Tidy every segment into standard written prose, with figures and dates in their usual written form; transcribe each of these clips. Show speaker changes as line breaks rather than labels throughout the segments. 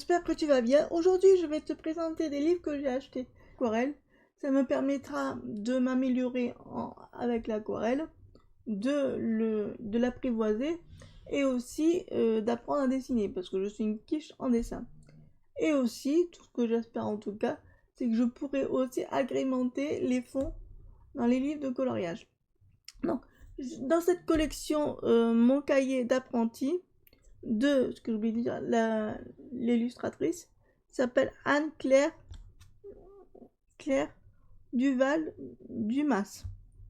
j'espère que tu vas bien. Aujourd'hui, je vais te présenter des livres que j'ai achetés aquarelle. Ça me permettra de m'améliorer avec l'aquarelle, de l'apprivoiser et aussi d'apprendre à dessiner parce que je suis une quiche en dessin. Et aussi, tout ce que j'espère en tout cas, c'est que je pourrai aussi agrémenter les fonds dans les livres de coloriage. Donc, dans cette collection, mon cahier d'apprenti, de ce que je voulais dire, l'illustratrice s'appelle Anne-Claire Duval Dumas.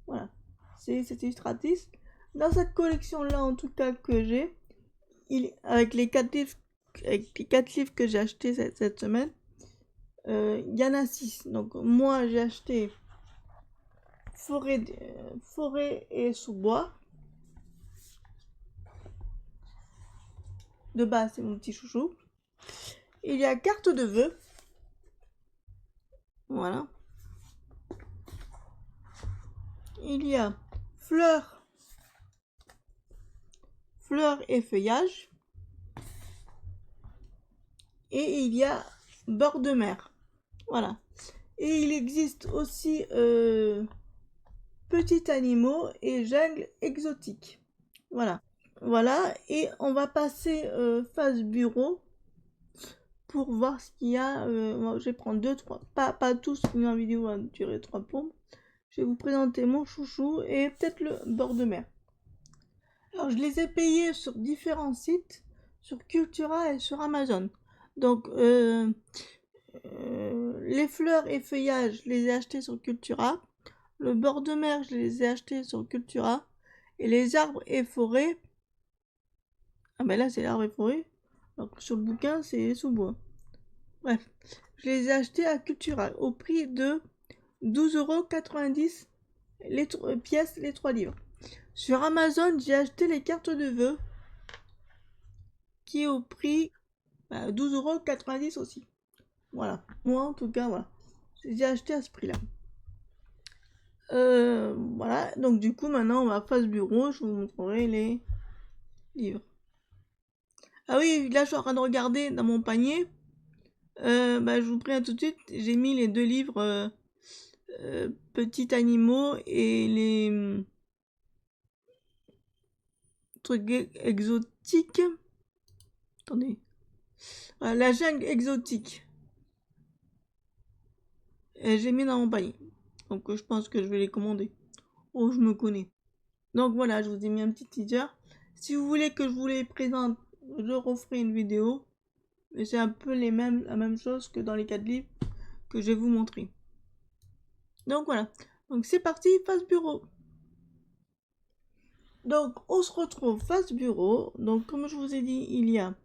Voilà, c'est cette illustratrice. Dans cette collection là, en tout cas que j'ai, avec les 4 livres que j'ai achetés cette semaine, il y en a 6. Donc moi j'ai acheté Forêt et sous-bois. De base, c'est mon petit chouchou. Il y a Carte de vœux. Voilà. Il y a Fleurs et feuillage. Et il y a Bord de mer. Voilà. Et il existe aussi Petits animaux et jungle exotique. Voilà. Voilà. Et on va passer phase bureau pour voir ce qu'il y a. Je vais prendre 2-3. Pas tous, une vidéo va durer 3 plombes. Je vais vous présenter mon chouchou et peut-être le bord de mer. Alors, je les ai payés sur différents sites, sur Cultura et sur Amazon. Donc, les fleurs et feuillages, je les ai achetés sur Cultura. Le bord de mer, je les ai achetés sur Cultura. Et les arbres et forêts, ah ben là, c'est l'arbre et forêt. Alors que sur le bouquin, c'est les sous-bois. Bref, je les ai achetés à Cultura au prix de 12,90 € les pièces, les 3 livres. Sur Amazon, j'ai acheté les cartes de vœux qui est au prix 12,90 € aussi. Voilà, moi en tout cas, voilà. J'ai acheté à ce prix-là. Voilà, donc du coup, maintenant on va face bureau, je vous montrerai les livres. Ah oui, là je suis en train de regarder dans mon panier. Je vous préviens tout de suite, j'ai mis les 2 livres Petits animaux et les trucs exotiques. Attendez. La jungle exotique. J'ai mis dans mon panier. Donc je pense que je vais les commander. Oh, je me connais. Donc voilà, je vous ai mis un petit teaser. Si vous voulez que je vous les présente, je referai une vidéo. Mais c'est un peu la même chose que dans les 4 livres que je vais vous montrer. Donc voilà. Donc c'est parti, face bureau. Donc on se retrouve face bureau. Donc comme je vous ai dit, il y a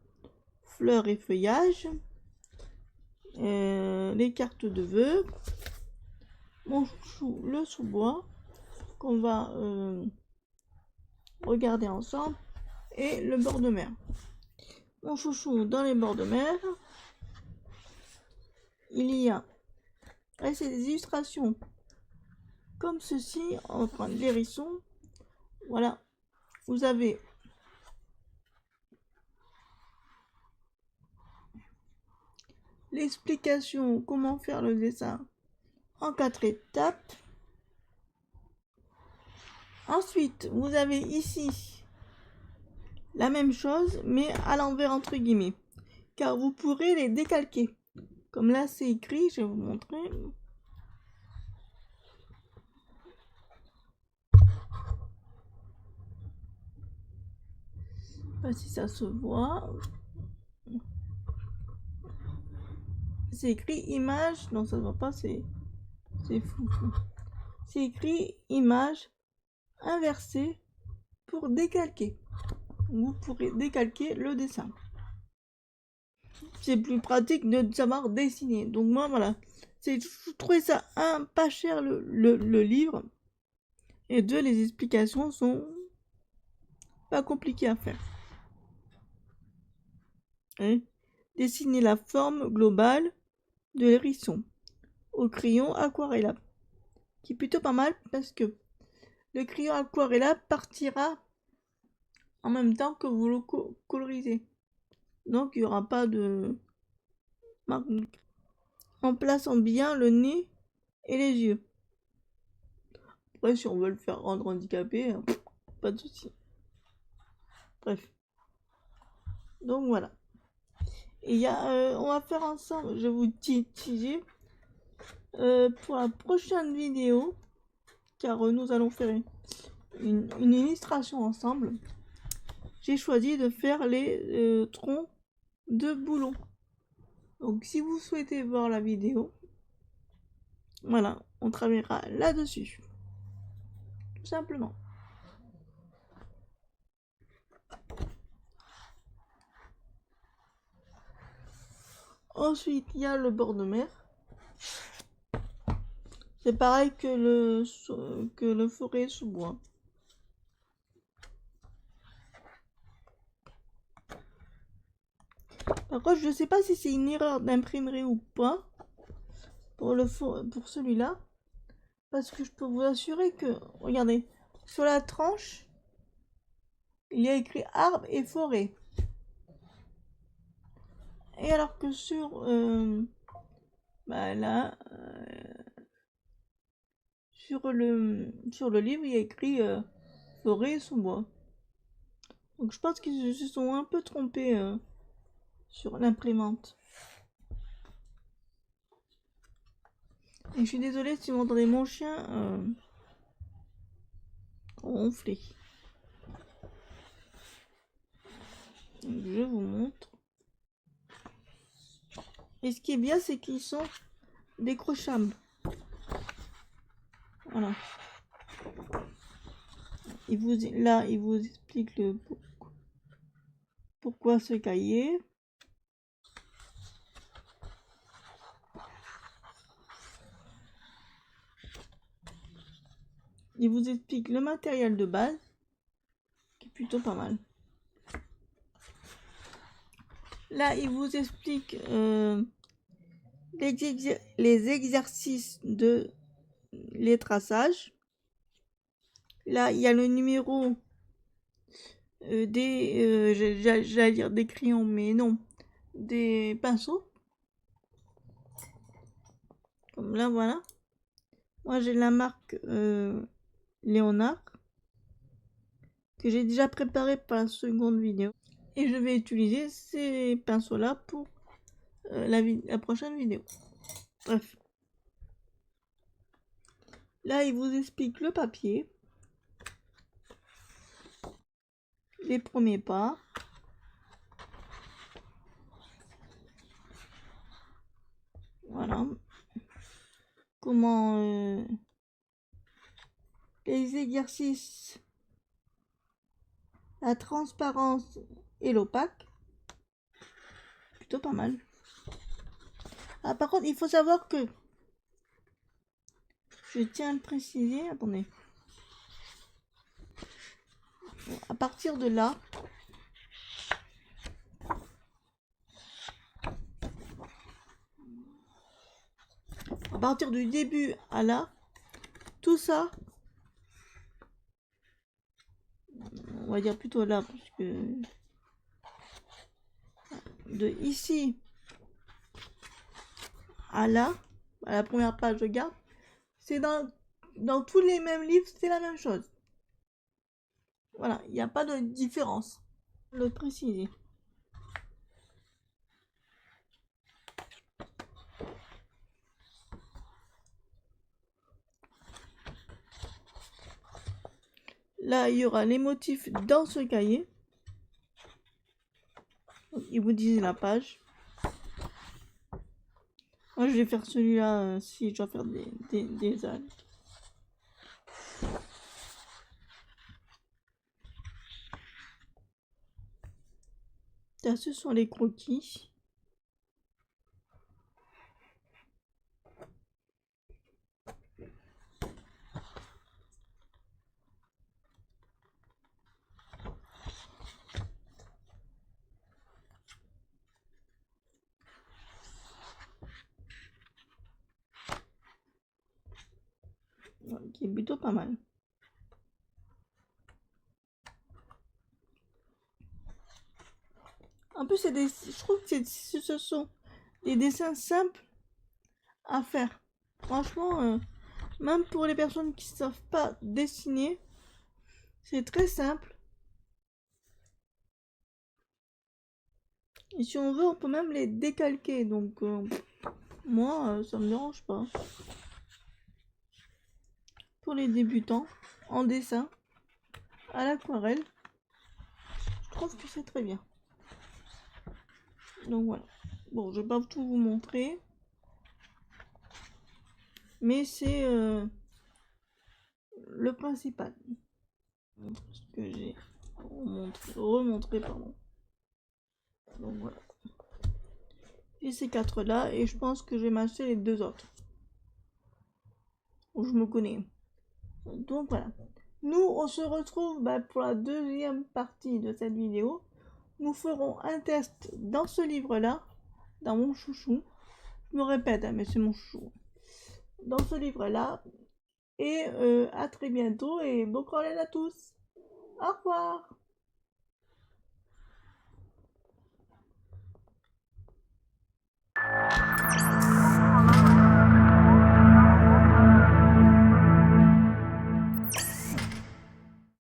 fleurs et feuillage. Les cartes de vœux. Mon chouchou, le sous-bois. Qu'on va regarder ensemble. Et le bord de mer. Mon chouchou dans les bords de mer. Il y a c'est des illustrations comme ceci. On va prendre l'hérisson. Voilà. Vous avez l'explication comment faire le dessin en 4 étapes. Ensuite, vous avez ici la même chose, mais à l'envers entre guillemets, car vous pourrez les décalquer. Comme là, c'est écrit, je vais vous montrer. Pas si ça se voit. C'est écrit image, non ça ne se voit pas, c'est fou. C'est écrit image inversée pour décalquer. Vous pourrez décalquer le dessin. C'est plus pratique de savoir dessiner. Donc moi voilà, je trouvais ça pas cher le livre, et 2, les explications sont pas compliquées à faire. Dessiner la forme globale de l'hérisson au crayon aquarella, qui est plutôt pas mal parce que le crayon aquarella partira en même temps que vous le colorisez. Donc il n'y aura pas de en plaçant bien le nez et les yeux. Après, si on veut le faire rendre handicapé, pas de souci. Bref. Donc voilà. Et on va faire ensemble, je vous teaser pour la prochaine vidéo, car nous allons faire une illustration ensemble. J'ai choisi de faire les troncs de boulons. Donc si vous souhaitez voir la vidéo, voilà, on travaillera là-dessus. Tout simplement. Ensuite, il y a le bord de mer. C'est pareil que le forêt sous bois. Par contre, je ne sais pas si c'est une erreur d'imprimerie ou pas pour celui-là. Parce que je peux vous assurer que, regardez, sur la tranche, il y a écrit arbre et forêt. Et alors que sur sur le livre, il y a écrit forêt sous bois. Donc je pense qu'ils se sont un peu trompés sur l'imprimante. Et je suis désolée si vous entendez mon chien ronfler. Donc, je vous montre. Et ce qui est bien, c'est qu'ils sont décrochables. Voilà. Il vous explique pourquoi ce cahier. Il vous explique le matériel de base, qui est plutôt pas mal. Là, il vous explique les exercices de les traçages. Là, il y a le numéro j'allais dire des crayons, mais non, des pinceaux. Comme là, voilà. Moi, j'ai la marque Léonard, que j'ai déjà préparé pour la seconde vidéo. Et je vais utiliser ces pinceaux-là pour la prochaine vidéo. Bref. Là, il vous explique le papier, les premiers pas. Voilà. Comment les exercices, la transparence et l'opaque. Plutôt pas mal. Ah, par contre, il faut savoir que je tiens à le préciser. Attendez. À partir de là, à partir du début à là, tout ça, on va dire plutôt là, parce que de ici à là, à la première page de garde, c'est dans tous les mêmes livres, c'est la même chose. Voilà, il n'y a pas de différence. Le préciser. Là, il y aura les motifs dans ce cahier. Ils vous disent la page. Moi, je vais faire celui-là si je dois faire des algues. Là, ce sont les croquis. Qui est plutôt pas mal. En plus, je trouve que ce sont des dessins simples à faire. Franchement, même pour les personnes qui ne savent pas dessiner, c'est très simple. Et si on veut, on peut même les décalquer. Donc, moi, ça me dérange pas. Pour les débutants, en dessin, à l'aquarelle, je trouve que c'est très bien. Donc voilà. Bon, je vais pas tout vous montrer. Mais c'est le principal. Ce que j'ai remontré, pardon. Donc voilà. J'ai ces 4 là et je pense que je vais m'acheter les 2 autres. Où je me connais. Donc voilà. Nous, on se retrouve pour la deuxième partie de cette vidéo. Nous ferons un test dans ce livre-là, dans mon chouchou. Je me répète, hein, mais c'est mon chouchou. Dans ce livre-là. Et à très bientôt et bon courage à tous. Au revoir.